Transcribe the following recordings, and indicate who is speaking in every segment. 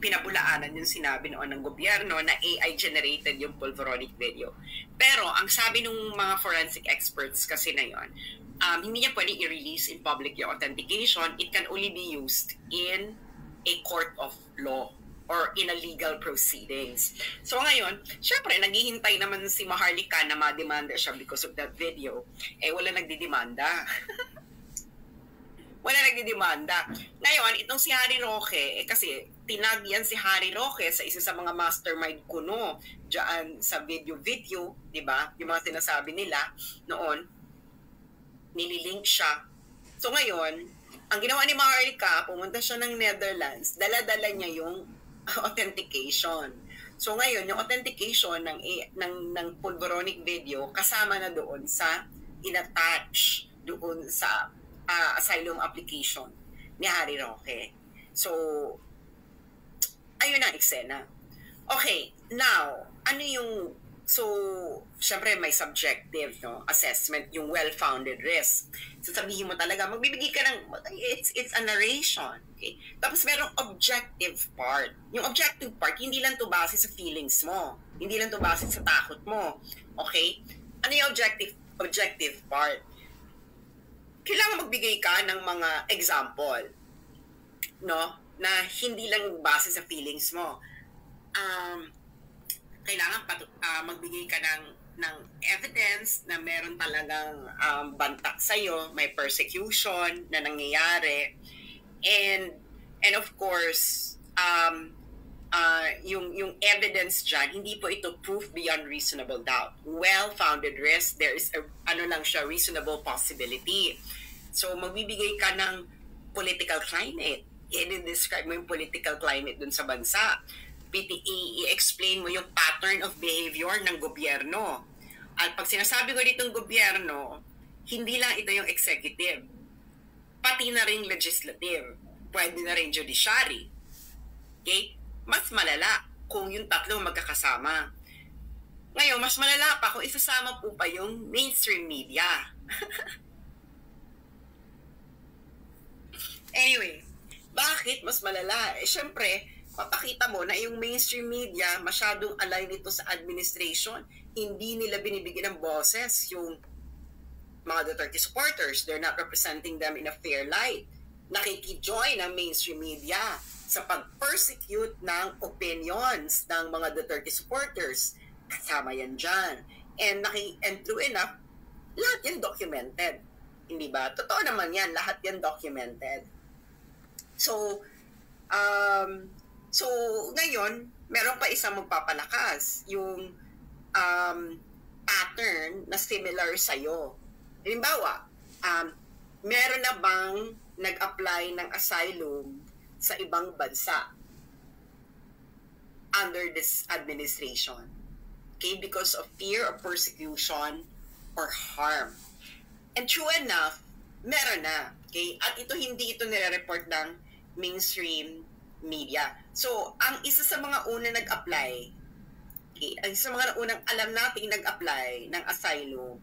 Speaker 1: pinabulaanan yung sinabi noon ng gobyerno na AI-generated yung pulveronic video. Pero ang sabi ng mga forensic experts kasi na yun, hindi niya pwede i-release in public yung authentication. It can only be used in a court of law or in a legal proceedings. So ngayon, syempre, naghihintay naman si Maharlika na ma-demanda siya because of that video. Eh, wala nagdidemanda. Wala nagdidemanda. Ngayon, itong si Harry Roque, kasi tinag yan si Harry Roque sa isa sa mga mastermind kuno dyan sa video, di ba? Yung mga sinasabi nila noon, nililink siya. So ngayon, ang ginawa ni Maharlika, pumunta siya ng Netherlands, dala-dala niya yung authentication. So ngayon, yung authentication ng pulveronic video kasama na doon sa in-attach doon sa asylum application ni Harry Roque. So, ayun ang eksena. Okay, now, ano yung, so, syempre may subjective assessment, yung well-founded risk. So, sabihin mo talaga, magbibigay ka ng, it's a narration. Okay? Tapos merong objective part. Yung objective part, hindi lang to base sa feelings mo. Hindi lang to base sa takot mo. Okay? Ano yung objective part? Kailangan magbigay ka ng mga example, no? Na hindi lang base sa feelings mo. Kailangan magbigay ka ng evidence na meron talagang bantak sa'yo, may persecution na nangyayari. And of course, yung evidence dyan, hindi po ito proof beyond reasonable doubt. Well-founded risk, there is reasonable possibility. So, magbibigay ka ng political climate. I-describe mo yung political climate dun sa bansa. I-explain mo yung pattern of behavior ng gobyerno. At pag sinasabi ko ditong gobyerno, hindi lang ito yung executive. Pati na rin legislative. Pwede na rin judiciary. Okay? Mas malala kung yung tatlong magkakasama. Ngayon, mas malala pa kung isasama po pa yung mainstream media. Anyway, bakit mas malala? Eh, syempre, papakita mo na yung mainstream media masyadong align ito sa administration. Hindi nila binibigyan ng boses yung mga Duterte supporters. They're not representing them in a fair light. Nakikijoin ang mainstream media sa pag-persecute ng opinions ng mga Duterte supporters. Kasama yan dyan. And true enough, lahat yan documented. Hindi ba? Totoo naman yan, lahat yan documented. So, ngayon, meron pa isang magpapalakas, yung pattern na similar sa'yo. Halimbawa, meron na bang nag-apply ng asylum sa ibang bansa under this administration? Okay, because of fear of persecution or harm. And true enough, meron na. Okay, at hindi ito nire-report ng mainstream media. So, ang isa sa mga una nag-apply, okay, ang isa sa mga unang alam nating nag-apply ng asylum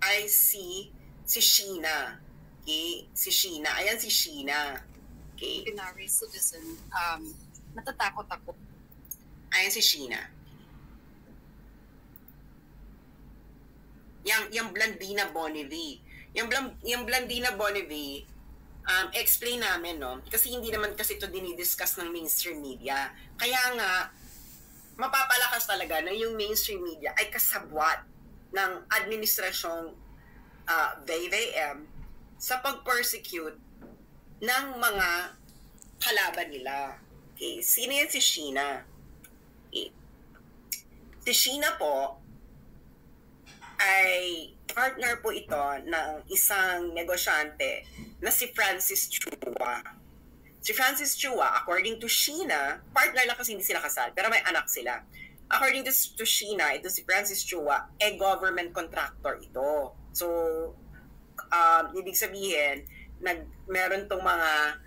Speaker 1: ay si Sheena. Okay, si Sheena. Ayan si Sheena. Okay.
Speaker 2: Ordinary citizen, natatakot ako.
Speaker 1: Ayan si Sheena. Yung Blandina Bonnevie. Yung Blandina Bonnevie, explain namin, no? Kasi hindi naman kasi ito dinidiscuss ng mainstream media. Kaya nga, mapapalakas talaga na yung mainstream media ay kasabwat ng administrasyong VVM sa pag-persecute ng mga kalaban nila. Okay. Sino yan si Sheena? Okay. Si Sheena po ay partner po ito ng isang negosyante na si Francis Chua. Si Francis Chua, according to Sheena, partner lang kasi hindi sila kasal, pero may anak sila. According to Sheena, ito si Francis Chua, government contractor ito. So, ibig sabihin, meron tong mga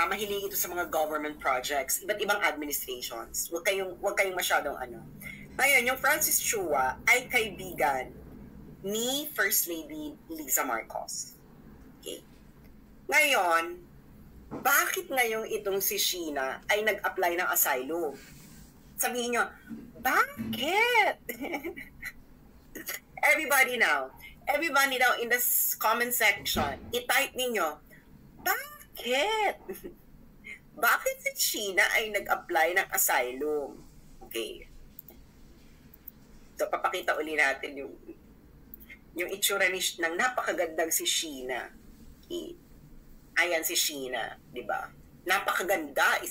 Speaker 1: mahilig ito sa mga government projects, iba't ibang administrations. Huwag kayong masyadong Ngayon, yung Francis Chua ay kaibigan ni First Lady Liza Marcos. Okay. Ngayon, bakit ngayong itong si Sheena ay nag-apply ng asylum? Sabihin nyo, bakit? Everybody now in the comment section, i-type ninyo, bakit? Bakit si Sheena ay nag-apply ng asylum? Okay. So, papakita uli natin yung itsura ng napakagandang si Sheena. Okay. Ayan si Sheena, di ba? Napakaganda.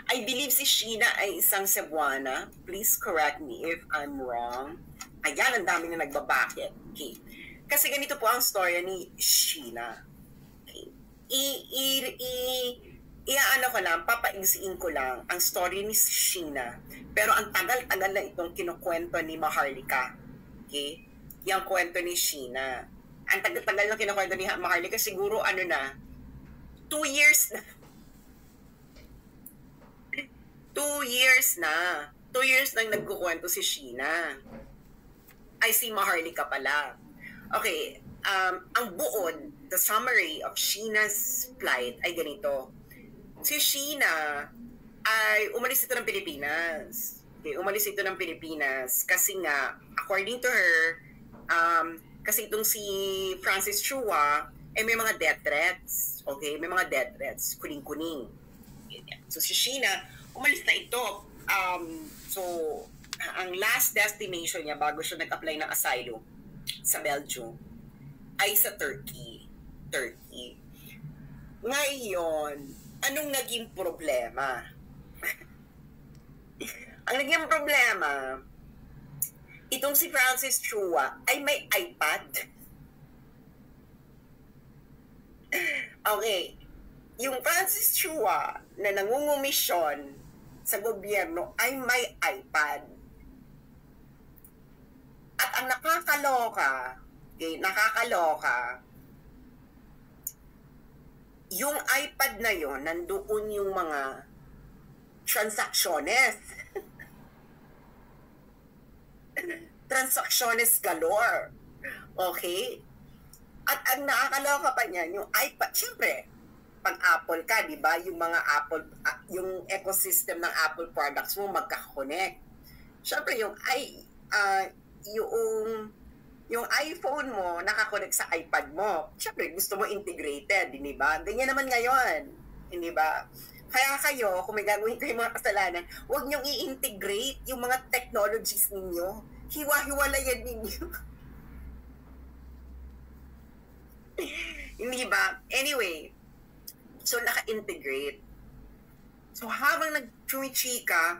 Speaker 1: I believe si Sheena ay isang Cebuana. Please correct me if I'm wrong. Ayan, ang dami na nagbabakit. Okay. Kasi ganito po ang story ni Sheena. Okay. Iaano ko lang, papaigsiin ko lang ang story ni Sheena. Pero ang tagal-tagal na itong kinukwento ni Maharlika. Okay? Yung kwento ni Sheena. Ang tagal-tagal na kinukwento ni Maharlika, siguro 2 years na. 2 years na. 2 years nang nagkukwento si Sheena. Ay, si Maharlika pala. Okay, ang buod, the summary of Sheena's plight ay ganito. Si Sheena ay umalis ito ng Pilipinas. Okay, umalis ito ng Pilipinas kasi nga, according to her, kasi itong si Francis Chua, may mga death threats. Okay, may mga death threats, kuning-kuning. So si Sheena, umalis na ito. So, ang last destination niya bago siya nag-apply ng asylum sa Belgium ay sa Turkey. Ngayon, anong naging problema? Ang naging problema, itong si Francis Chua ay may iPad. Okay, yung Francis Chua na nangungumisyon sa gobyerno ay may iPad. At ang nakakaloka, yung iPad na yon, nandoon yung mga transacciones. Transacciones galore. Okay? At ang nakakaloka pa niyan, yung iPad, syempre, pag Apple ka, di ba? Yung mga Apple, yung ecosystem ng Apple products mo magka-connect. Syempre, yung iPhone mo nakakonect sa iPad mo. Syempre, gusto mo integrated, di ba? Ganyan naman ngayon, di ba? Kaya kayo, kung may gagawin kayo mga kasalanan, huwag niyong i-integrate yung mga technologies ninyo. Hiwa-hiwalayan ninyo. Hindi ba? Anyway, so naka-integrate. So habang nag-chumichika,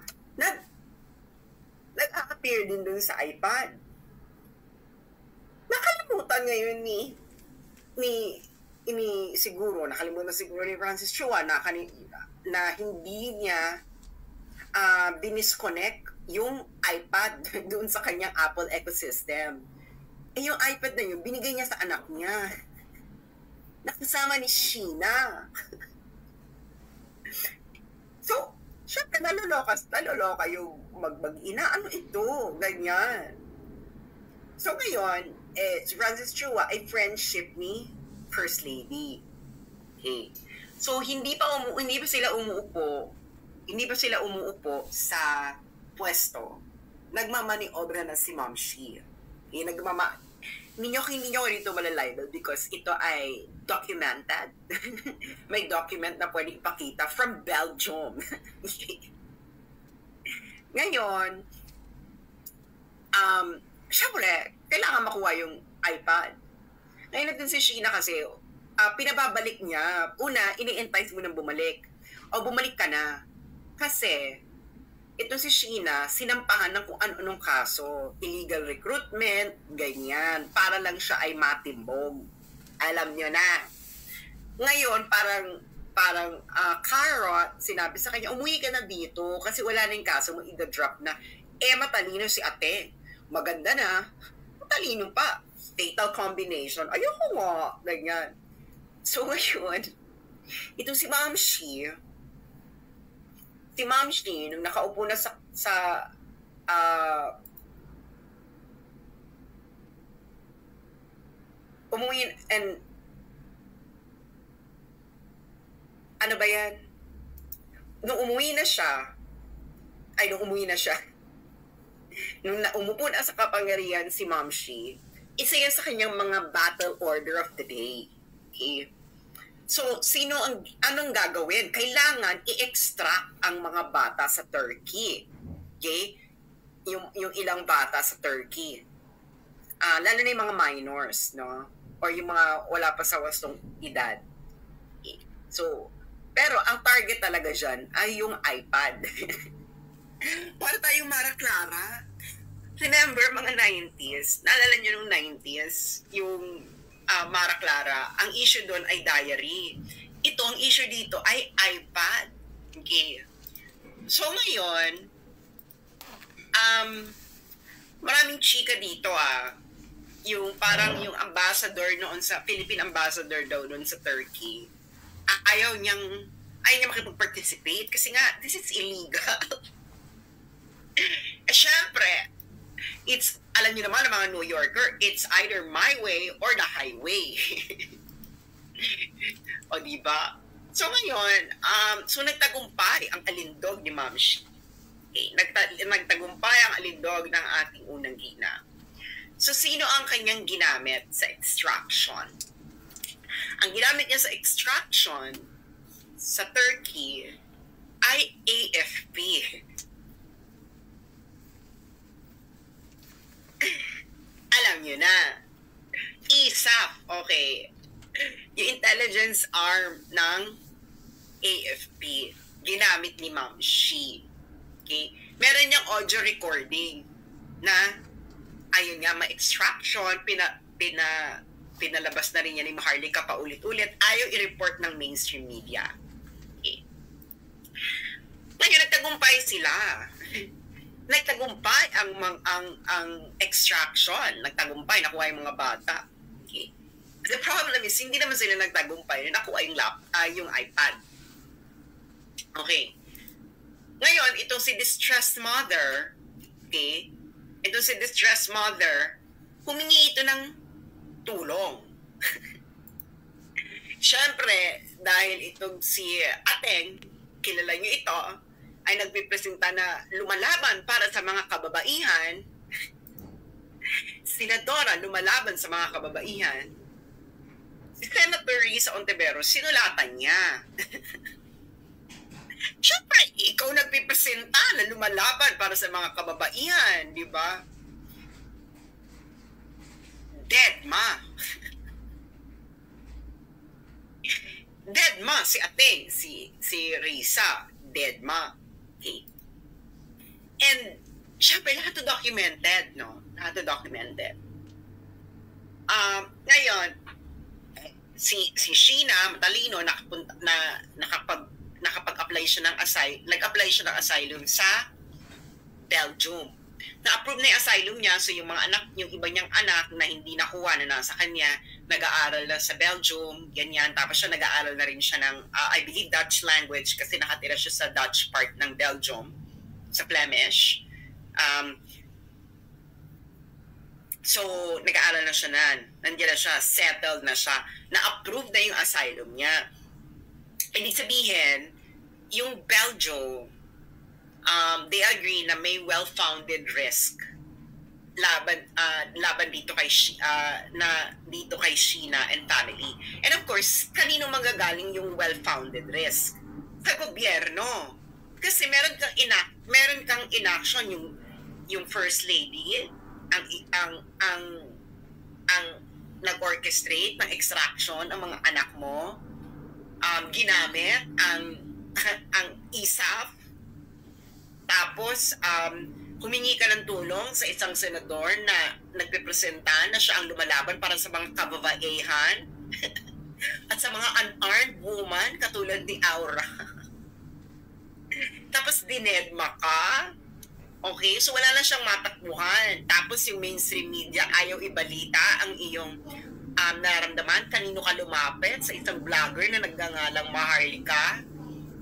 Speaker 1: nag-appear din dun sa iPad. Nakalimutan ngayon siguro ni Francis Chua na hindi niya dinisconnect yung iPad doon sa kanyang Apple ecosystem. Yung iPad na yun, binigay niya sa anak niya. Nakasama ni Sheena. So, syempre, naloloka yung mag-ina. Ano ito? Ganyan. So, ngayon, si Francis Chua ay friendship ni First Lady. Okay. So, hindi pa sila umuupo sa pwesto. Nagmamaniobra na si Ma'am Shi. Okay, hindi nyo dito malalibel because ito ay documented. May document na pwede ipakita from Belgium. Ngayon, syempre, kailangan makuha yung iPad. Ngayon natin si Sheena kasi, pinababalik niya. Una, ini-entice mo nang bumalik. O bumalik ka na. Kasi, ito si Sheena, sinampahan ng kung ano-anong kaso. Illegal recruitment, ganyan. Para lang siya ay matimbog. Alam nyo na. Ngayon, parang Carrot, sinabi sa kanya, umuwi ka na dito kasi wala na yung kaso mo, i-drop na. Matalino si ate. Maganda na. Matalino pa. Fatal combination. Ayoko nga. Ganyan. So, ngayon, ito si Ma'am Shi, nung nakaupo na umuwi and ano ba yan? Nung umuwi na siya, nung umupo na sa kapangyarihan si Ma'am Shi, isa yan sa kanyang mga battle order of the day. Okay? So, anong gagawin? Kailangan i-extract ang mga bata sa Turkey. Okay? Yung ilang bata sa Turkey. Lalo na yung mga minors, no? Or yung mga wala pa sa wastong edad. Okay? So, pero ang target talaga dyan ay yung iPad. Para tayong Mara Clara. Remember, mga 90s, naalala nyo nung 90s, yung Mara Clara, ang issue doon ay diary. Ito, ang issue dito ay iPad. Okay. So ngayon, maraming chika dito yung parang yung ambassador noon sa, Philippine ambassador daw noon sa Turkey, ayaw niya makipag-participate kasi nga, this is illegal. Syempre, alam niyo naman ng mga New Yorker, it's either my way or the highway. O diba? So ngayon, nagtagumpay ang alindog ni Ma'am Shi. Okay, nagtagumpay ang alindog ng ating unang gina. So sino ang kanyang ginamit sa extraction? Ang ginamit niya sa extraction sa Turkey ay AFP. Alam nyo na. ISAF, okay. Yung intelligence arm ng AFP, ginamit ni Ma'am Shi. Okay? Meron niyang audio recording na, ayun nga, ma-extraction, pinalabas na rin niya ni Maharlika paulit-ulit, ayaw i-report ng mainstream media. Okay. Ngayon, nagtagumpay sila. Nagtagumpay ang extraction. Nagtagumpay, nakuha yung mga bata. Okay. The problem is, hindi naman sila nagtagumpay, nakuha yung iPad. Okay. Ngayon, itong si distressed mother, okay, humingi ito ng tulong. Siyempre, dahil itong si Ateng, kilala nyo ito, ay nagpipresenta na lumalaban para sa mga kababaihan, senadora lumalaban sa mga kababaihan, si Senator Risa Ontiveros, sinulatan niya. Siyempre, ikaw nagpipresenta na lumalaban para sa mga kababaihan, di ba? Dead ma. Dead ma si Ateng, si Risa, dead ma. Okay. And syempre, lahat to documented, no? Lahat to documented. Ngayon, si Sheena, matalino, nakapag-apply siya ng asylum sa Belgium. Na-approve na yung asylum niya, so yung iba niyang anak na hindi nakuha na nasa kanya, nag-aaral na sa Belgium, ganyan. Tapos siya nag-aaral na rin siya ng, I believe, Dutch language kasi nakatira siya sa Dutch part ng Belgium, sa Flemish. So, nag-aaral na siya nandiyan na siya, settled na siya, na-approve na yung asylum niya. Ibig sabihin, yung Belgium, they agree na may well-founded risk laban dito kay Sheena and family. And of course, kanino manggagaling yung well-founded risk? Sa gobyerno. Kasi meron kang inaction yung first lady ang nag-orchestrate ng extraction ng mga anak mo, ginamit ang ISAF. Tapos, humingi ka ng tulong sa isang senador na nagpipresenta na siya ang lumalaban para sa mga kababaihan at sa mga unarmed woman katulad ni Aura. Tapos, dinedma ka. Okay? So, wala na siyang matakbuhan. Tapos, yung mainstream media ayaw ibalita ang iyong naramdaman. Kanino ka lumapit? Sa isang vlogger na nagngangalang Maharlika.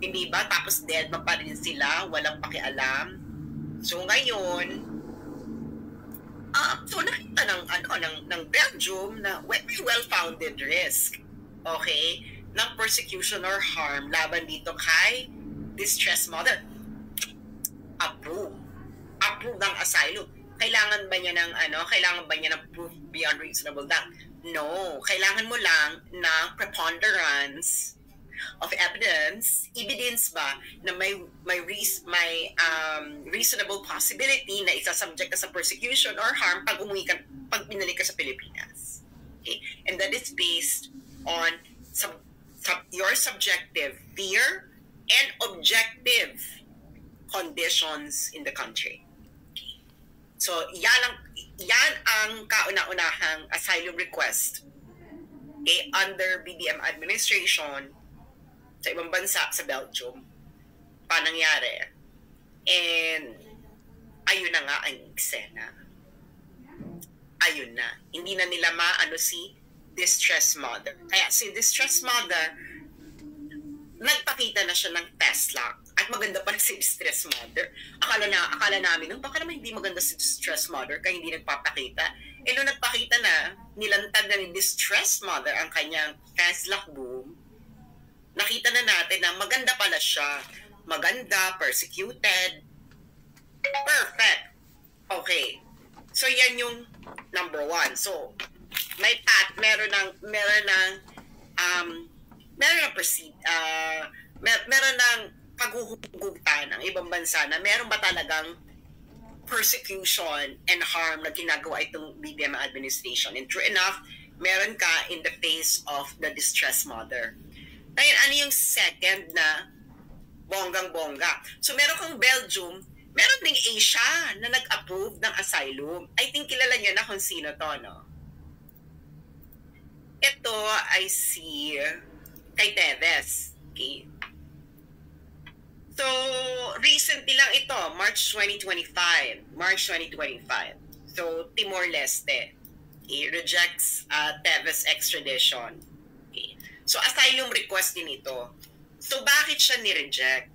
Speaker 1: Hindi ba? Tapos dead pa rin sila, walang pakialam. So ngayon, so nakita ng Belgium na may well-founded risk. Okay? ng persecution or harm laban dito kay distressed mother. Approve ng asylum. Kailangan ba niya ng proof beyond reasonable doubt? No, kailangan mo lang ng preponderance of evidence ba na may reasonable possibility na isasubject ka sa persecution or harm pag pinalik ka sa Pilipinas. Okay? And that is based on your subjective fear and objective conditions in the country. Okay. So, yan ang kauna-unahang asylum request under BBM administration sa ibang bansa, sa Belgium, panangyari. And ayun na nga ang eksena. Ayun na. Hindi na nila maano si distressed mother. Kaya si distressed mother, nagpakita na siya ng Tesla. At maganda pa si distressed mother. Akala namin, baka naman hindi maganda si distressed mother kaya hindi nagpapakita. Eh nung nagpakita na, nilantad na ni distressed mother ang kanyang Tesla boom, nakita na natin na maganda pala siya. Maganda, persecuted. Perfect. Okay. So yan yung number 1. So meron ng paghuhugutan ng ibang bansa na meron ba talagang persecution and harm na ginagawa itong BBM administration. And true enough, meron ka in the face of the distressed mother. Ngayon, ano yung second na bonggang-bongga? So meron kang Belgium, meron ding Asia na nag-approve ng asylum. I think kilala niyo na kung sino to, no? Ito ay si kay Teves. Okay. So, recently lang ito, March 2025. So, Timor-Leste rejects Teves extradition. Okay. So, asylum request din ito. So, bakit siya ni-reject?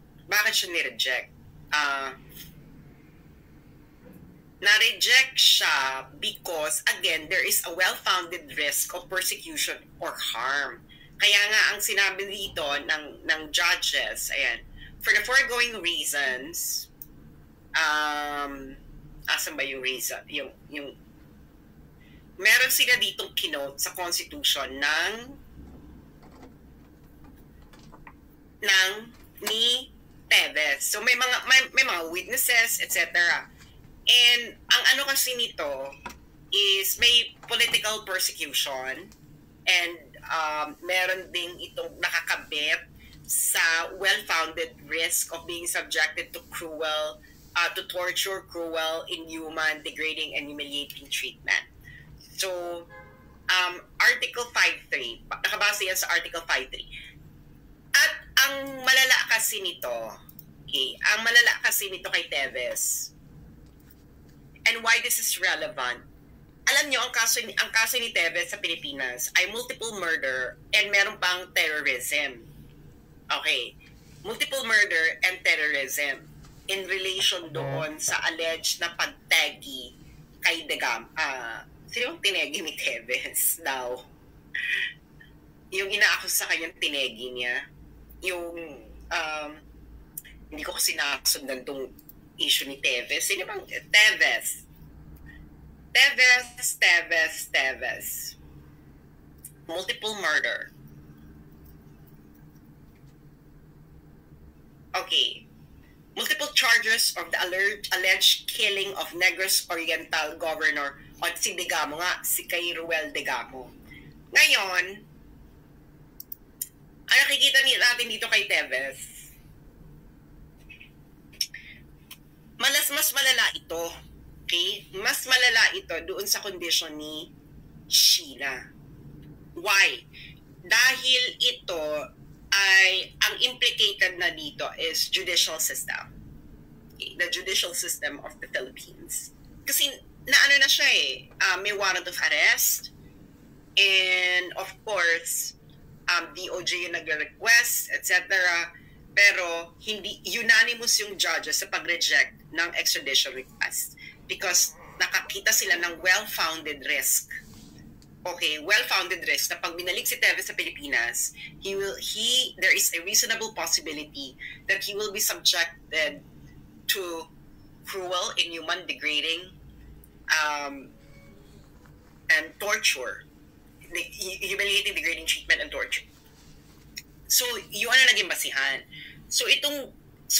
Speaker 1: Na-reject siya because, again, there is a well-founded risk of persecution or harm. Kaya nga, ang sinabi dito ng judges, ayan, for the foregoing reasons, asan ba yung reason? Yung meron sila ditong kinote sa Constitution ni Teves. So may mga witnesses, etc. And ang ano kasi nito is may political persecution and meron ding itong nakakabit sa well-founded risk of being subjected to torture, cruel, inhuman, degrading, and humiliating treatment. So, Article 5.3, nakabase yan sa Article 5.3. At ang malala kasi nito kay Teves, and why this is relevant, alam nyo, ang kaso ni Teves sa Pilipinas ay multiple murder and meron pang terrorism. Okay. Multiple murder and terrorism in relation doon sa alleged na pagtegi kay Degamo. Sino yung tinegi ni Teves daw? Yung ina-accuse sa kanyang tinegi niya. Yung, hindi ko kasi nakasundan tong issue ni Teves. Sino bang Teves? Multiple murder. Okay. Multiple charges of the alleged killing of Negros Oriental Governor o si Degamo nga, si kay Ruel Degamo. Ngayon, ang nakikita natin dito kay Teves, mas malala ito. Okay? Mas malala ito doon sa kondisyon ni Sheila. Why? Dahil ito ay, ang implicated na dito is judicial system. Okay? The judicial system of the Philippines. Kasi naano na siya may warrant of arrest and of course, DOJ yung nag-request, etc. Pero hindi unanimous yung judges sa pag-reject ng extradition request because nakakita sila ng well-founded risk okay, well-founded risk na pag binalik si Tevez sa Pilipinas, there is a reasonable possibility that he will be subjected to cruel, inhuman, degrading, and torture. Humiliating, degrading treatment and torture. So, yun ang naging basihan. So,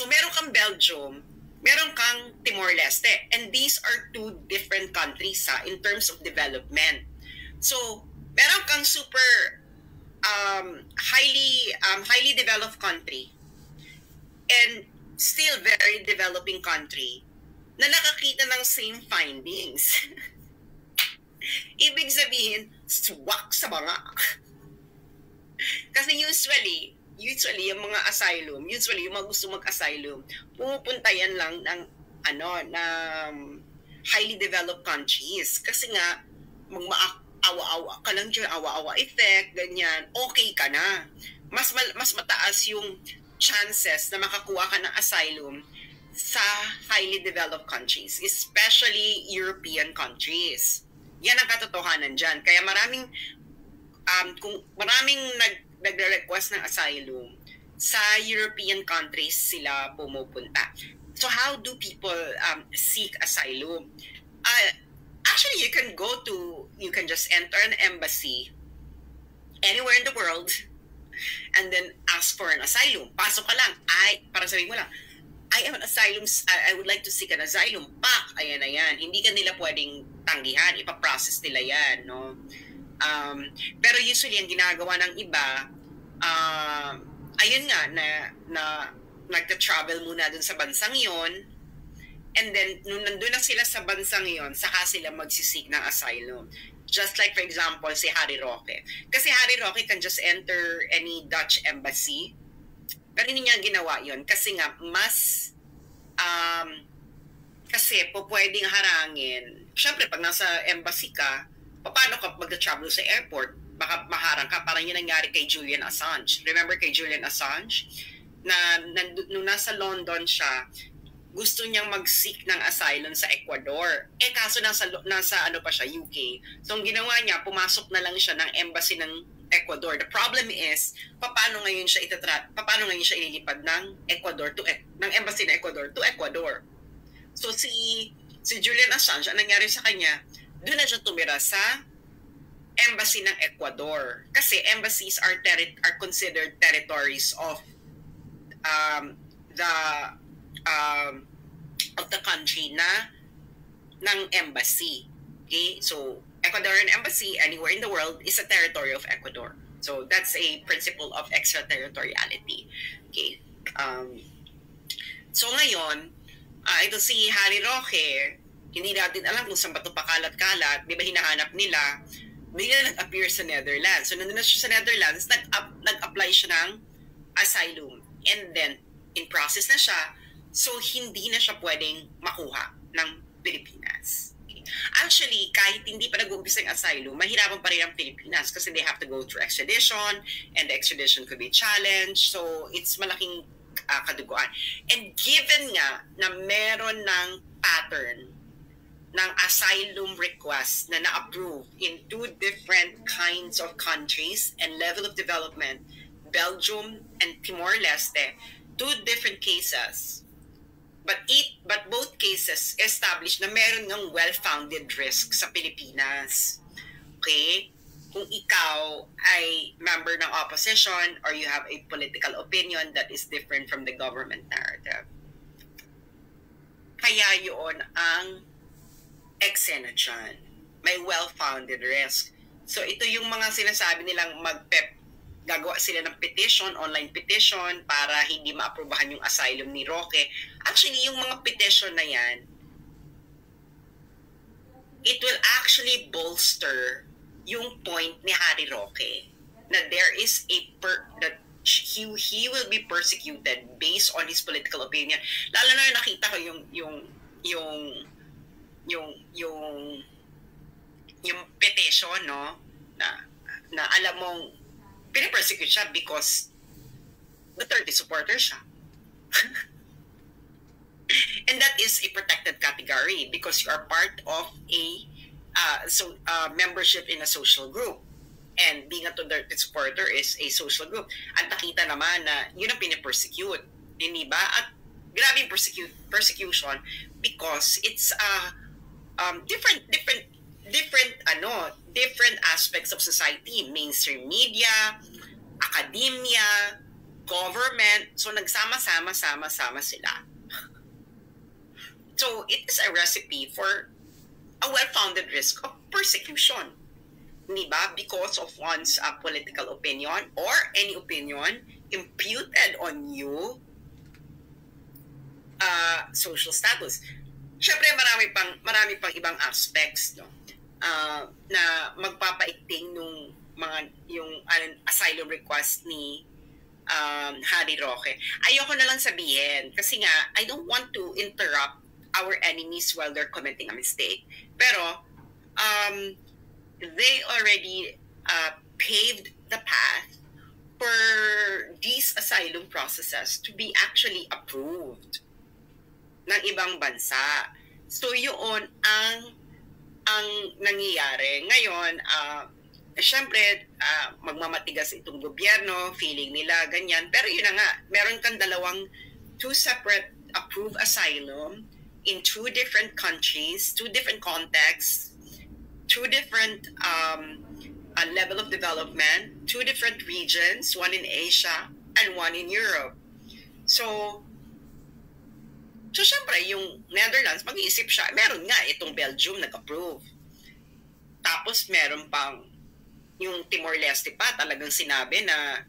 Speaker 1: meron kang Belgium, meron kang Timor-Leste, and these are two different countries in terms of development. So, meron kang super highly developed country and still very developing country na nakakita ng same findings. Ibig sabihin, swak sa mga. Kasi usually yung mga asylum, yung mga gusto mag-asylum, pumupunta yan lang ng highly developed countries. Kasi nga, awa-awa ka lang dyan, awa-awa effect, ganyan, okay ka na. Mas mataas yung chances na makakuha ka ng asylum sa highly developed countries, especially European countries. Yan ang katotohanan dyan. Kaya maraming nagre-request ng asylum, sa European countries sila pumupunta. So how do people seek asylum? Actually, you can just enter an embassy anywhere in the world and then ask for an asylum. Pasok ka lang, para sabihin mo lang, I am an asylum, I would like to seek an asylum. Pak, ayan na yan. Hindi ka nila pwedeng tanggihan, ipaprocess nila yan, no? Pero usually, ang ginagawa ng iba, ayun nga, na nagta-travel muna dun sa bansang yon, and then, nung nandun na sila sa bansang yon, saka sila magsisik ng asylum. Just like, for example, si Harry Roque. Kasi Harry Roque can just enter any Dutch embassy, pero hindi niya ginawa yon kasi nga, kasi pwedeng harangin. Siyempre, pag nasa embassy ka, paano ka mag-travel sa airport? Baka maharang ka. Parang yun nangyari kay Julian Assange. Remember kay Julian Assange? Nung nasa London siya, gusto niyang mag-seek ng asylum sa Ecuador. Kaso nasa pa siya, UK. So, ang ginawa niya, pumasok na lang siya ng embassy ng Ecuador. The problem is, paano ngayon siya ililipad ng Ecuador ng embassy ng Ecuador to Ecuador? So, si Julian Assange, ang nangyari sa kanya, doon na siya tumira sa embassy ng Ecuador. Kasi embassies are considered territories of the country ng embassy. Okay? So, Ecuadorian embassy anywhere in the world is a territory of Ecuador. So, that's a principle of extraterritoriality. Okay? So, ngayon, ito si Harry Roque, hindi natin alam kung saan ba ito pakalat-kalat, di ba hinahanap nila, bigla nag-appear sa Netherlands. So, nandun na siya sa Netherlands, nag-apply siya ng asylum. And then, in process na siya, so hindi na siya pwedeng makuha ng Pilipinas. Okay. Actually, kahit hindi pa nag-uumpisa yung asylum, mahirapan pa rin ang Pilipinas kasi they have to go through extradition, and the extradition could be challenged. So, it's malaking kaduguan. And given nga na meron ng pattern ng asylum request na na-approve in two different kinds of countries and level of development, Belgium and Timor-Leste, two different cases. But both cases established na meron ng well-founded risk sa Pilipinas. Okay? Kung ikaw ay member ng opposition or you have a political opinion that is different from the government narrative. Kaya yun ang eksena dyan. May well-founded risk. So ito yung mga sinasabi nilang gagawa sila ng petition, online petition, para hindi maaprubahan yung asylum ni Roque. Actually, yung mga petition na yan, it will actually bolster yung point ni Harry Roque na there is that he will be persecuted based on his political opinion. Lalo na nakita ko yung petition, no, na alam mong pinipersecute siya because Duterte supporter siya. And that is a protected category because you are part of a membership in a social group. And being a Duterte supporter is a social group. At nakita naman na yun ang pinipersecute. Hindi ba? At grabe yung persecution because it's different aspects of society. Mainstream media, academia, government. So nagsama-sama sila. So it is a recipe for a well-founded risk of persecution. Diba? Because of one's political opinion or any opinion imputed on you, social status. Siyempre, marami pang ibang aspects, no? Na magpapaigting yung asylum request ni Harry Roque. Ayoko na lang sabihin kasi nga, I don't want to interrupt our enemies while they're committing a mistake. Pero, they already paved the path for these asylum processes to be actually approved ng ibang bansa. So yun ang nangyayari. Ngayon, syempre, magmamatigas itong gobyerno, feeling nila ganyan. Pero yun na nga, meron kang two separate approved asylum in two different countries, two different contexts, two different level of development, two different regions, one in Asia and one in Europe. So syempre, yung Netherlands, mag-iisip siya, meron nga itong Belgium nag-approve. Tapos meron pang yung Timor-Leste pa, talagang sinabi na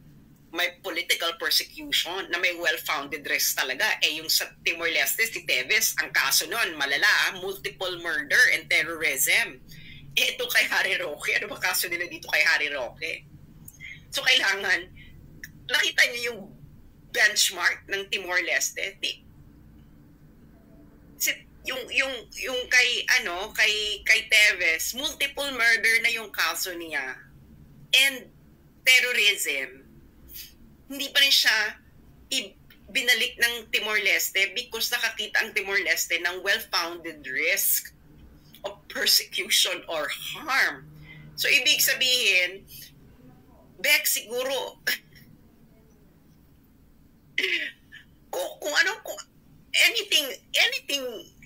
Speaker 1: may political persecution, na may well-founded risk talaga. Yung sa Timor-Leste, si Teves, ang kaso nun, malala, multiple murder and terrorism. Ito kay Harry Roque, ano ba kaso nila dito kay Harry Roque? So kailangan, nakita niyo yung benchmark ng Timor-Leste, yung kay Teves, multiple murder na yung kaso niya. And terrorism, hindi pa rin siya binalik ng Timor-Leste because nakakita ang Timor-Leste ng well-founded risk of persecution or harm. So, ibig sabihin, Beck, siguro, kung anything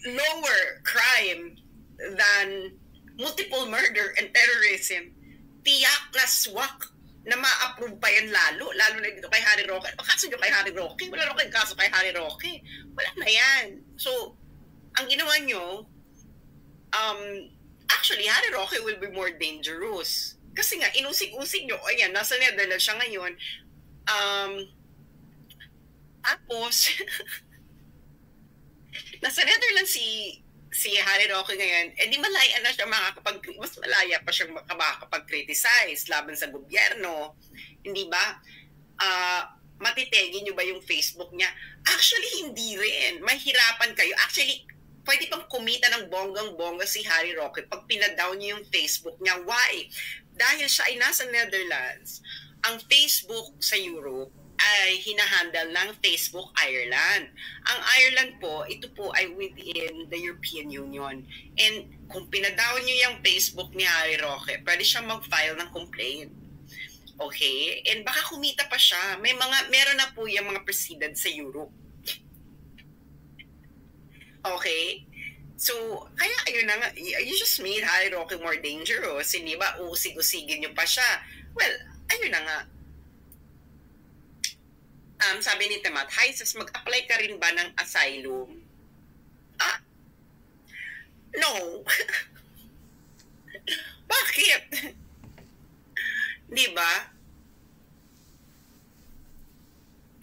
Speaker 1: lower crime than multiple murder and terrorism, tiyak na swak na ma-approve pa yan lalo na dito kay Harry Roque. Kaso nyo kay Harry Roque? Wala na kayong kaso kay Harry Roque. Wala na yan. So, ang ginawa nyo, actually, Harry Roque will be more dangerous. Kasi nga, inusig-usig nyo, ayan, nasa Netherlands siya ngayon. Tapos, nasa Netherlands si Harry Roque ngayon, di malaya na siya mas malaya pa siya makakapag-criticize laban sa gobyerno. Hindi ba? Matitegin nyo ba yung Facebook niya? Actually, hindi rin. Mahirapan kayo. Actually, pwede pang kumita ng bonggang-bongga si Harry Roque pag pinadown niyo yung Facebook niya. Why? Dahil siya ay nasa Netherlands. Ang Facebook sa Europe ay hinahandle ng Facebook Ireland. Ang Ireland po, ito po ay within the European Union. And kung pinadown nyo yung Facebook ni Harry Roque, pwede siyang mag-file ng complaint. Okay? And baka kumita pa siya. Meron na po yung mga precedent sa Europe. Okay? So, kaya ayun na nga, you just made Harry Roque more dangerous. Hindi ba? Usig-usigin nyo pa siya. Well, ayun na nga. Sabi ni Temat, hi sis, mag-apply ka rin ba ng asylum? No. Bakit? Di ba?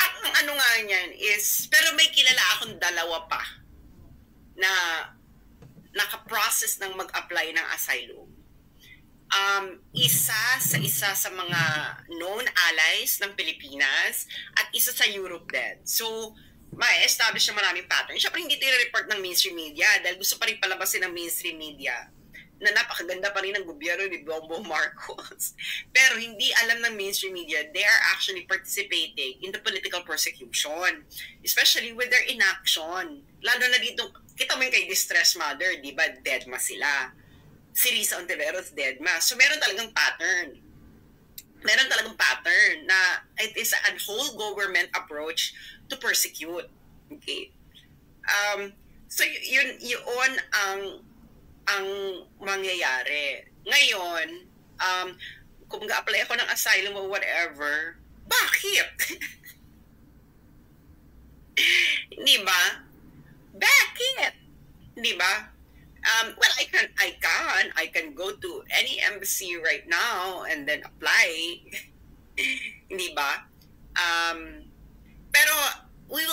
Speaker 1: Ang ano nga niyan is, pero may kilala akong dalawa pa na naka-process ng mag-apply ng asylum. Isa sa mga known allies ng Pilipinas at isa sa Europe din. So, ma-establish na maraming pattern. Siyempre, hindi ito report ng mainstream media dahil gusto pa rin palabasin ng mainstream media na napakaganda pa rin ng gobyerno ni Bongbong Marcos. Pero hindi alam ng mainstream media, they are actually participating in the political persecution, especially with their inaction. Lalo na dito, kita mo yung kay Distress Mother, di ba? Dead ma sila. si Risa Ontiveros deadma. So meron talagang pattern. Meron talagang pattern na it is a whole government approach to persecute. Okay. So yun ang mangyayari. Ngayon, kung mag-apply ako ng asylum or whatever, bakit? Hindi ba? Bakit? Hindi ba? Well, I can go to any embassy right now and then apply. Hindi ba? Pero we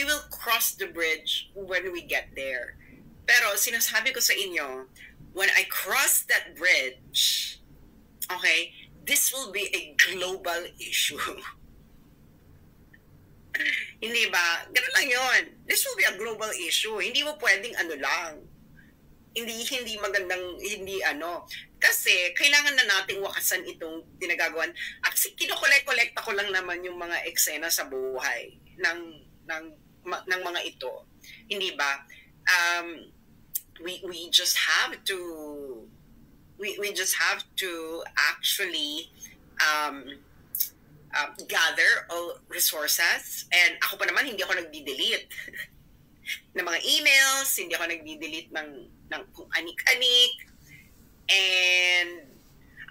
Speaker 1: will cross the bridge when we get there. Pero sinasabi ko sa inyo, when I cross that bridge, okay, this will be a global issue. Hindi ba? Ganun lang yun. This will be a global issue. Hindi mo pwedeng ano lang. Hindi magandang, Kasi kailangan na nating wakasan itong tinagagawan. Kasi kinokolekta ko lang naman yung mga eksena sa buhay ng mga ito. Hindi ba? We just have to actually gather all resources, and ako pa naman hindi ako nagdi-delete ng mga emails, hindi ako nagdi-delete ng kung anik-anik, and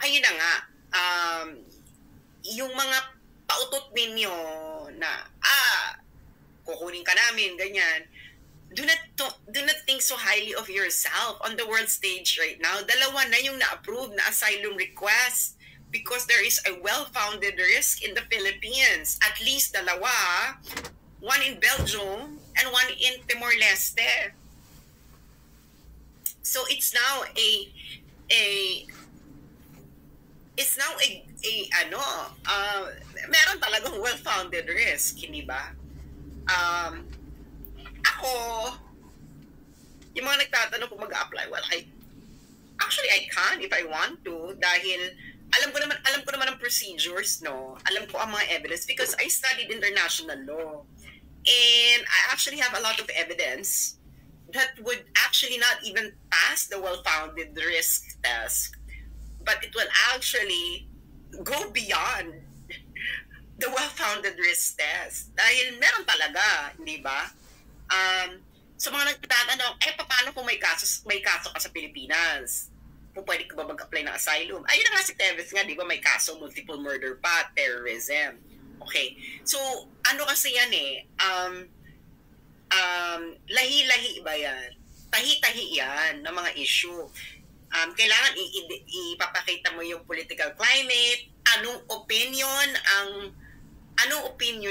Speaker 1: ayun na nga, yung mga pautot ninyo na kukunin ka namin, ganyan, do not think so highly of yourself on the world stage right now. Dalawa na yung na-approve na asylum request because there is a well-founded risk in the Philippines. At least dalawa, one in Belgium and one in Timor-Leste. So it's now meron talagang well-founded risk, hindi ba? Ako, yung mga nagtatanong kung mag-apply, well, I can if I want to, dahil alam ko naman ang procedures, no? Alam ko ang mga evidence because I studied international law. And I actually have a lot of evidence that would actually not even pass the well-founded risk test, but it will actually go beyond the well-founded risk test. Dahil meron talaga, hindi ba? So mga nagtatanong, paano kung may kaso ka sa Pilipinas? Kung pwede ka ba mag-apply ng asylum? Ayun na nga si Teves nga, di ba may kaso, multiple murder pa, terrorism. Okay. So, ano kasi yan lahi-lahi ba yan? Tahi-tahi yan ng mga issue. Kailangan ipapakita mo yung political climate, anong opinion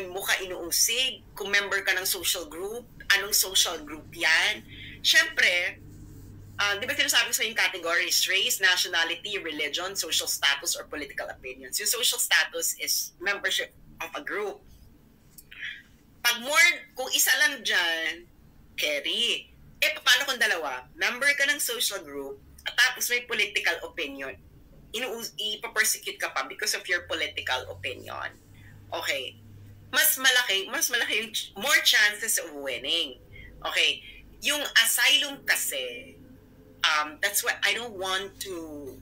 Speaker 1: mo ka inuusig, kung member ka ng social group, anong social group yan. Siyempre, di ba sinasabi sa yung categories, race, nationality, religion, social status, or political opinions. Yung social status is membership of a group. Kung isa lang dyan, carry. Paano kung dalawa? Member ka ng social group, at tapos may political opinion. Ipapersecute ka pa because of your political opinion. Okay. Mas malaki yung more chances of winning. Okay. Yung asylum kasi, that's why I don't want to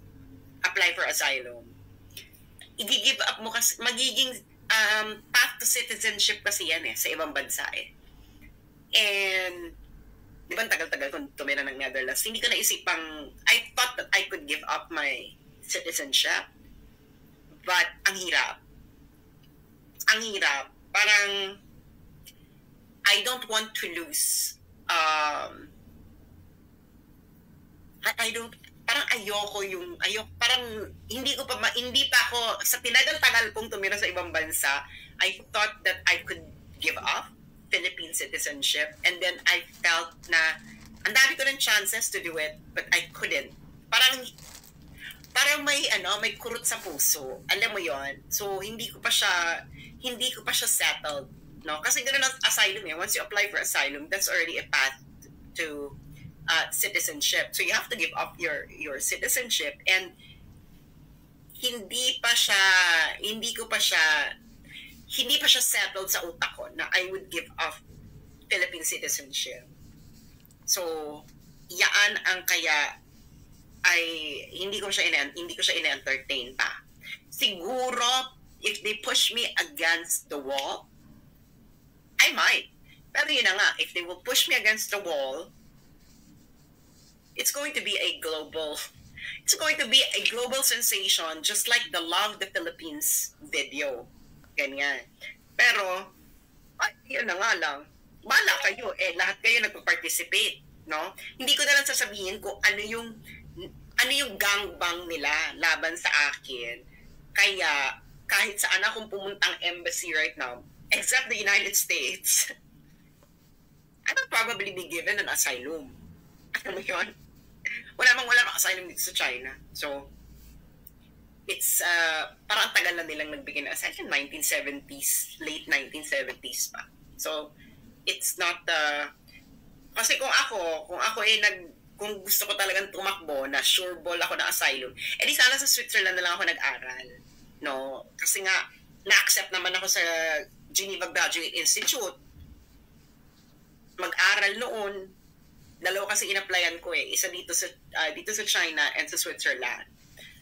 Speaker 1: apply for asylum. I-give up mo kasi, magiging path to citizenship kasi yan sa ibang bansa And, di ba tagal-tagal kung tumira ng Netherlands, hindi ko naisipang, I thought that I could give up my citizenship. But, ang hirap. Parang, I don't want to lose parang hindi pa ako, sa tinagal-tagal kong tumira sa ibang bansa, I thought that I could give up Philippine citizenship, and then I felt na ang dami ko ng chances to do it, but I couldn't. Parang may kurot sa puso. Alam mo yon. So, hindi ko pa siya settled. No? Kasi ganoon ang asylum Once you apply for asylum, that's already a path to citizenship. So you have to give up your citizenship, and hindi pa siya settled sa utak ko na I would give up Philippine citizenship. So yaan ang kaya ay hindi ko siya ina-entertain pa. Siguro, if they push me against the wall, I might. Pero yun na nga, if they will push me against the wall, it's going to be a global sensation, just like the Love the Philippines video. Ganyan. Pero, yun na nga lang. Bala kayo, lahat kayo nagpa-participate, no? Hindi ko na lang sasabihin kung ano yung gangbang nila laban sa akin. Kaya, kahit saan akong pumuntang embassy right now, except the United States, I will probably be given an asylum. Ano mo yun? Walang asylum dito sa China. So, it's, parang tagal na nilang nagbigay ng asylum, 1970s, late 1970s pa. So, it's not, kasi kung ako kung gusto ko talagang tumakbo na sure ball ako na asylum, di sana sa Switzerland na lang ako nag-aral. No? Kasi nga, na-accept naman ako sa Geneva Graduate Institute. Mag-aral noon, dalawa kasi in-applyan ko isa dito sa China and sa Switzerland.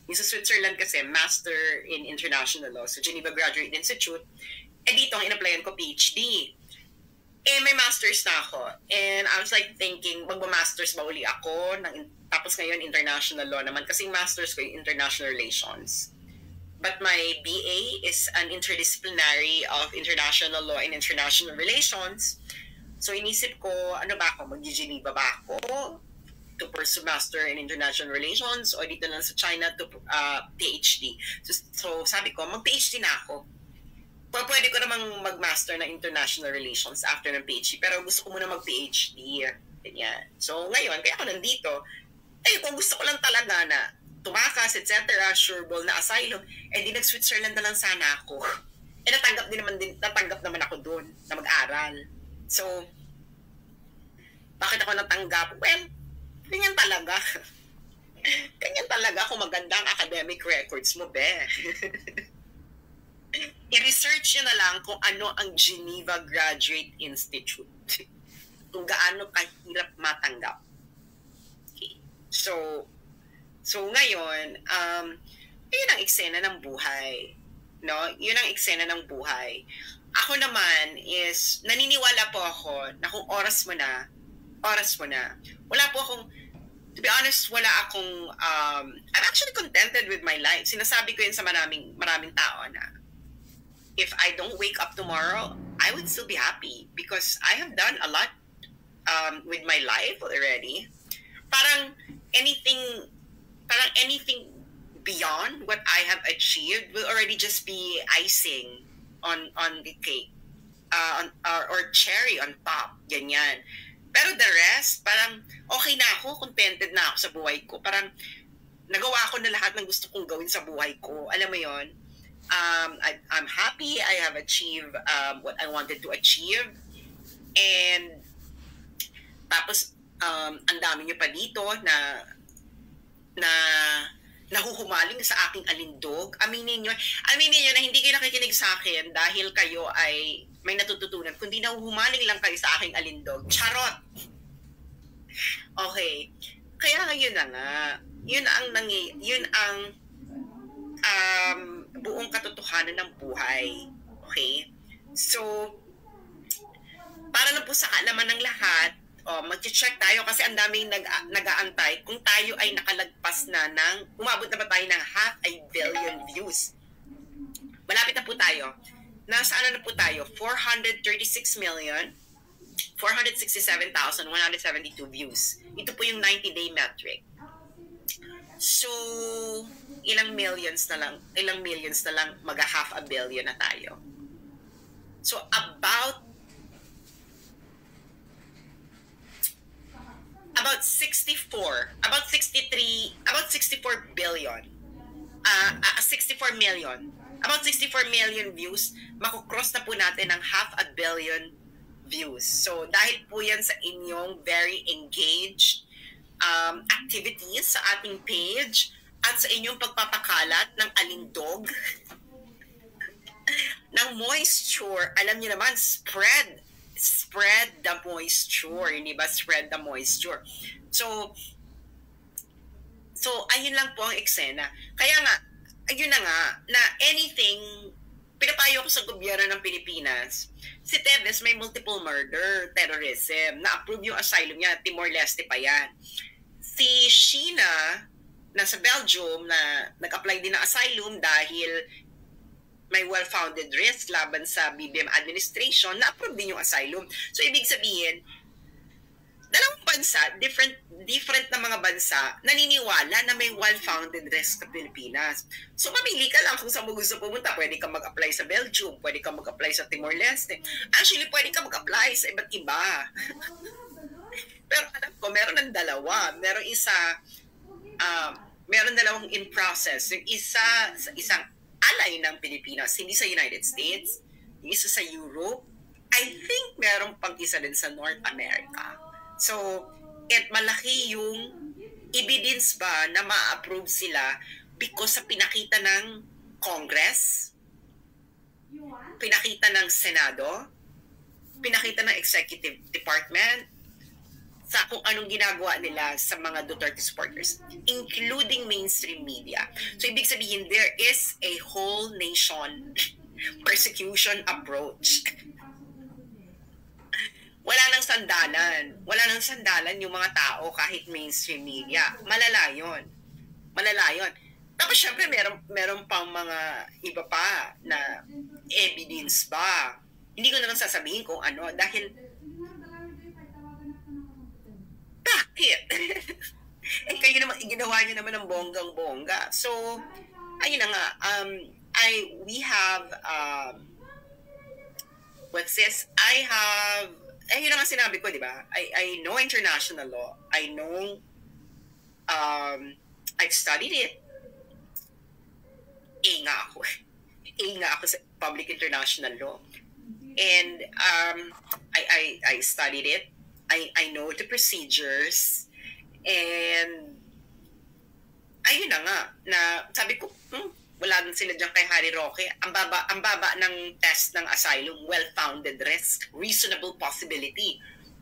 Speaker 1: Yung sa Switzerland kasi, Master in International Law sa Geneva Graduate Institute, dito ang in-applyan ko PhD. May masters na ako. And I was like thinking, magma-masters ba uli ako? Tapos ngayon, international law naman. Kasi masters ko yung international relations. But my BA is an interdisciplinary of international law and international relations. So inisip ko, ano ba ako? Mag-Geneva ba ako to pursue master in international relations o dito lang sa China to PhD? So sabi ko, mag-PhD na ako. Pwede ko namang mag-master na international relations after ng PhD, pero gusto ko muna mag-PhD. Ganyan. So ngayon, kaya ako nandito, kung gusto ko lang talaga na tumakas, etc., sureball na asylum, di nag-Switzerland na lang sana ako. Natanggap naman ako doon na mag-aral. So, bakit ako natanggap? Well, ganyan talaga. Ganyan talaga kung maganda ang academic records mo, be. I-research nyo na lang kung ano ang Geneva Graduate Institute. Kung gaano kahirap matanggap. Okay. So ngayon, yun ang eksena ng buhay. No? Yun ang eksena ng buhay. Ako naman is, naniniwala po ako na kung oras mo na. Wala po akong, to be honest, I'm actually contented with my life. Sinasabi ko yun sa maraming tao na, if I don't wake up tomorrow, I would still be happy because I have done a lot with my life already. Parang anything beyond what I have achieved will already just be icing on the cake, or cherry on top, ganyan. Pero the rest, parang okay na ako, contented na ako sa buhay ko. Parang nagawa ko na lahat ng gusto kong gawin sa buhay ko. Alam mo yon? I'm happy. I have achieved what I wanted to achieve. And tapos, ang dami nyo pa dito na nahuhumaling sa aking alindog. Aminin nyo na hindi kayo nakikinig sa akin dahil kayo ay may natututunan, kundi nahuhumaling lang kayo sa aking alindog. Charot! Okay. Kaya yun na nga. Yun ang buong katotohanan ng buhay. Okay? So, para lang po sa kaalaman ng lahat, mag-check tayo kasi ang daming nag-aantay kung tayo ay nakalagpas na umabot na ba tayo ng 500 million views. Malapit na po tayo. Nasa ano na po tayo? 467,172 views. Ito po yung 90-day metric. So, ilang millions na lang, mag-500 million na tayo. So, about 64 billion, 64 million, about 64 million views, makukross na po natin ng 500 million views. So, dahil po yan sa inyong very engaged activities sa ating page at sa inyong pagpapakalat ng alindog, ng moisture, alam niyo naman, spread spread the moisture, hindi ba? Spread the moisture. So, ayun lang po ang eksena. Kaya nga, ayun na nga, na anything, pinapayo ko sa gobyerno ng Pilipinas, si Teves may multiple murder, terrorism, na-approve yung asylum niya, Timor-Leste pa yan. Si Sheena, nasa Belgium, na nag-apply din ng asylum dahil may well-founded risk laban sa BBM administration, na-approve din yung asylum. So, ibig sabihin, dalawang bansa, different na mga bansa, naniniwala na may well-founded risk sa Pilipinas. So, mamili ka lang kung saan mo gusto pumunta. Pwede ka mag-apply sa Belgium, pwede ka mag-apply sa Timor-Leste. Actually, pwede ka mag-apply sa iba't iba. Pero alam ko, meron ng dalawa. Meron dalawang in process. Yung isa sa isang alay ng Pilipinas, hindi sa United States, yung isa sa Europe, I think meron pang isa din sa North America. So, malaki yung evidence ba na ma-approve sila because sa pinakita ng Congress, pinakita ng Senado, pinakita ng Executive Department, sa kung anong ginagawa nila sa mga Duterte supporters, including mainstream media. So, ibig sabihin, there is a whole nation persecution approach. Wala nang sandalan yung mga tao kahit mainstream media. Malala yun. Tapos syempre meron pang mga iba pa na evidence ba. Hindi ko na lang sasabihin kung ano dahil bakit? Kayo naman, ginawa nyo naman ng bonggang-bongga. So, ayun na nga, we have, what's this? Ayun na nga sinabi ko, di ba? I know international law. I know, I've studied it. A nga ako sa public international law. And I studied it. I know the procedures. And ayun na nga, na sabi ko, wala din sila dyan kay Harry Roque. Ang baba ng test ng asylum, well-founded risk, reasonable possibility.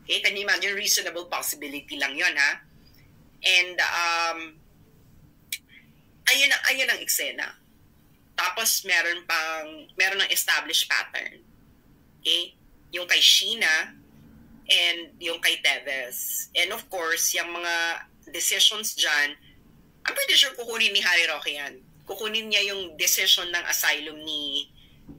Speaker 1: Okay, can you imagine, reasonable possibility lang yon ha? And ayun ang eksena. Tapos meron ng established pattern. Okay? Yung kay Sheena and yung kay Teves. And of course, yung mga decisions dyan, I'm pretty sure kukunin ni Harry Roque yan. Kukunin niya yung decision ng asylum ni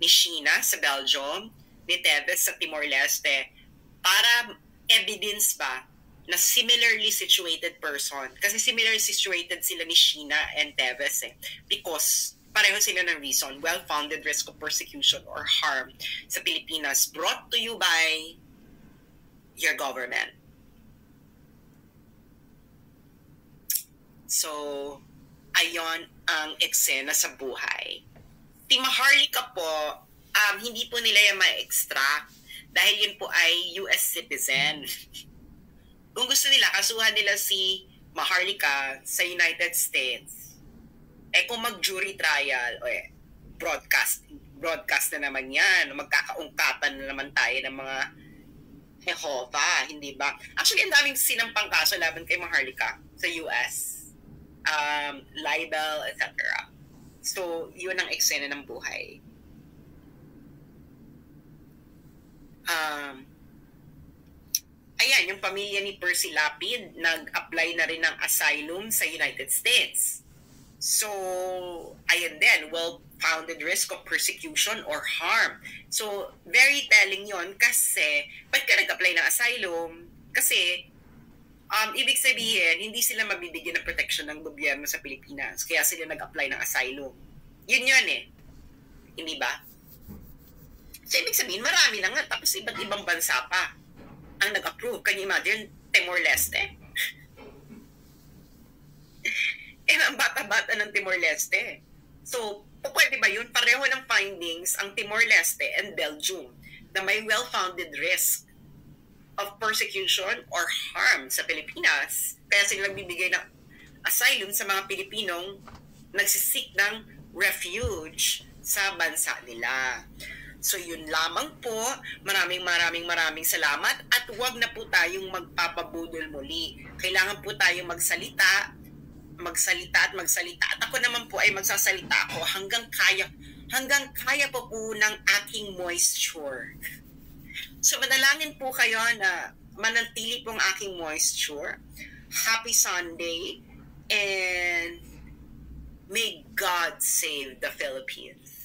Speaker 1: Sheena sa Belgium, ni Teves sa Timor-Leste, para evidence ba na similarly situated person. Kasi similarly situated sila ni Sheena and Teves because pareho sila ng reason, well-founded risk of persecution or harm sa Pilipinas, brought to you by your government. So, ayon ang eksena sa buhay. Si Maharlika po, hindi po nila yung ma-extract dahil yun po ay US citizen. Kung gusto nila, kasuhan nila si Maharlika sa United States. Kung mag-jury trial, broadcast na naman yan. Magkakaungkatan na naman tayo ng mga Jehovah, hindi ba? Actually, ang daming sinampang kaso laban kay Maharlika sa US. Libel, etc. So, yun ang eksena ng buhay. Ayan, yung pamilya ni Percy Lapid nag-apply na rin ng asylum sa United States. So, ayan din, well-founded risk of persecution or harm. So, very telling yon kasi, ba't ka nag-apply ng asylum? Kasi, ibig sabihin, hindi sila mabibigyan ng protection ng gobyerno sa Pilipinas. Kaya sila nag-apply ng asylum. Yun eh. Hindi ba? So, ibig sabihin, marami lang nga. Tapos, iba't ibang bansa pa ang nag-approve. Can you imagine? Timor-Leste. Ang bata-bata ng Timor-Leste. So, pwede ba yun? Pareho ng findings ang Timor-Leste and Belgium na may well-founded risk of persecution or harm sa Pilipinas. Kaya sila nagbibigay ng asylum sa mga Pilipinong nagsisik ng refuge sa bansa nila. So yun lamang po. Maraming salamat at huwag na po tayong magpapabudol muli. Kailangan po tayong magsalita at ako naman po ay magsasalita ako hanggang kaya po ng aking moisture. So manalangin po kayo na manatili pong aking moisture. Happy Sunday and may God save the Philippines.